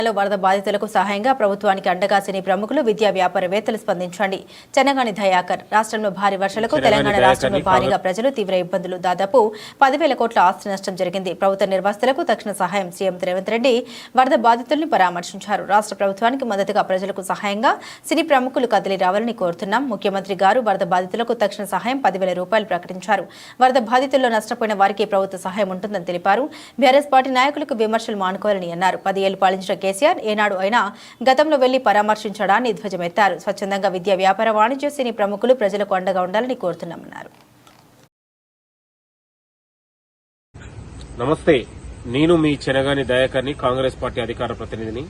వరద బాధితులకు సహాయంగా ప్రభుత్వానికి అండగా సినీ ప్రముఖులు విద్యా వ్యాపారవేత్తలు స్పందించండి. చెన్నగాని దయాకర్. రాష్ట్రంలో భారీ వర్షాలకు తెలంగాణ రాష్ట్రంలో భారీగా ప్రజలు తీవ్ర ఇబ్బందులు. దాదాపు 10,000 కోట్ల ఆస్తి నష్టం జరిగింది. ప్రభుత్వ నిర్వాసితులకు తక్షణ సహాయం. సీఎం రేవంత్ రెడ్డి వరద బాధితులను పరామర్శించారు. రాష్ట్ర ప్రభుత్వానికి మద్దతుగా ప్రజలకు సహాయంగా సినీ ప్రముఖులు కదిలి రావాలని కోరుతున్నాం. ముఖ్యమంత్రి గారు వరద బాధితులకు తక్షణ సహాయం 10,000 రూపాయలు ప్రకటించారు. వరద బాధితుల్లో నష్టపోయిన వారికి ప్రభుత్వ సహాయం ఉంటుందని తెలిపారు. బీఆర్ఎస్ పార్టీ నాయకులకు విమర్శలు మానుకోవాలని అన్నారు. 10 ఏళ్లు పాలించిన కేసీఆర్ ఏనాడు అయినా గతంలో వెళ్లి పరామర్శించడాన్ని ధ్వజమెత్తారు. స్వచ్ఛందంగా విద్యా వ్యాపార వాణిజ్య సినీ ప్రముఖులు ప్రజలకు అండగా ఉండాలని కోరుతున్నామన్నారు. నమస్తే, నేను మీ చెన్నగాని దయాకర్ని, కాంగ్రెస్ పార్టీ అధికార ప్రతినిధిని.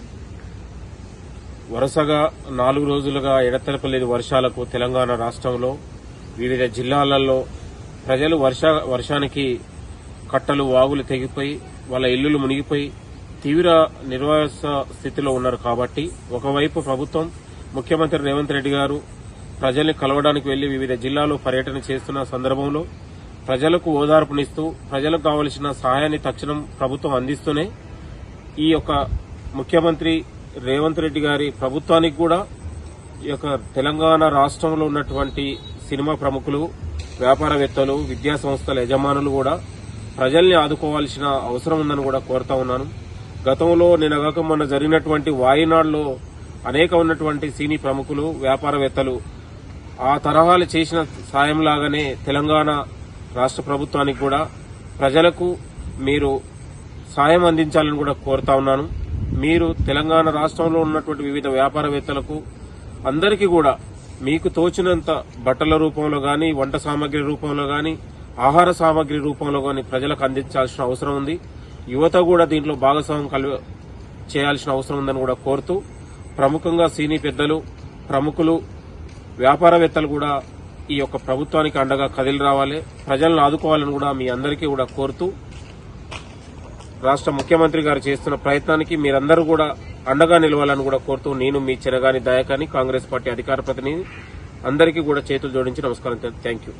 వరుసగా 4 రోజులుగా ఎడతెరపలేని వర్షాలకు తెలంగాణ రాష్ట్రంలో వివిధ జిల్లాలలో ప్రజలు వర్షానికి కట్టలు వాగులు తెగిపోయి వాళ్ళ ఇళ్లు మునిగిపోయి తీవ్ర నిర్వాస స్థితిలో ఉన్నారు. కాబట్టి ఒకవైపు ప్రభుత్వం ముఖ్యమంత్రి రేవంత్ రెడ్డి గారు ప్రజల్ని కలవడానికి వెళ్లి వివిధ జిల్లాల్లో పర్యటన చేస్తున్న సందర్భంలో ప్రజలకు ఓదార్పునిస్తూ ప్రజలకు కావలసిన సహాయాన్ని తక్షణం ప్రభుత్వం అందిస్తూనే ఈ యొక్క ముఖ్యమంత్రి రేవంత్ రెడ్డి గారి ప్రభుత్వానికి కూడా ఈ యొక్క తెలంగాణ రాష్ట్రంలో ఉన్నటువంటి సినిమా ప్రముఖులు, వ్యాపారవేత్తలు, విద్యా సంస్థల యజమానులు కూడా ప్రజల్ని ఆదుకోవాల్సిన అవసరం ఉందని కూడా కోరుతా ఉన్నాను. గతంలో నిన్నగాక మొన్న జరిగినటువంటి వాయినాడులో అనేక ఉన్నటువంటి సినీ ప్రముఖులు, వ్యాపారవేత్తలు ఆ తరహాలు చేసిన సాయంలాగానే తెలంగాణ రాష్ట్ర ప్రభుత్వానికి కూడా ప్రజలకు మీరు సాయం అందించాలని కూడా కోరుతా ఉన్నాను. మీరు తెలంగాణ రాష్ట్రంలో ఉన్నటువంటి వివిధ వ్యాపారవేత్తలకు అందరికీ కూడా మీకు తోచినంత బట్టల రూపంలో గాని, వంట సామాగ్రి రూపంలో గాని, ఆహార సామాగ్రి రూపంలో గాని ప్రజలకు అందించాల్సిన అవసరం ఉంది. యువత కూడా దీంట్లో భాగస్వామ్యం చేయాల్సిన అవసరం ఉందని కూడా కోరుతూ, ప్రముఖంగా సినీ పెద్దలు, ప్రముఖులు, వ్యాపారవేత్తలు కూడా ఈ యొక్క ప్రభుత్వానికి అండగా కదిలి రావాలి, ప్రజలను ఆదుకోవాలని కూడా మీ అందరికీ కూడా కోరుతూ, రాష్ట్ర ముఖ్యమంత్రి గారు చేస్తున్న ప్రయత్నానికి మీరందరూ కూడా అండగా నిలవాలని కూడా కోరుతూ, నేను మీ చెన్నగాని దయాకర్ని, కాంగ్రెస్ పార్టీ అధికార ప్రతినిధి. అందరికీ కూడా చేతులు జోడించి నమస్కారం. Thank you.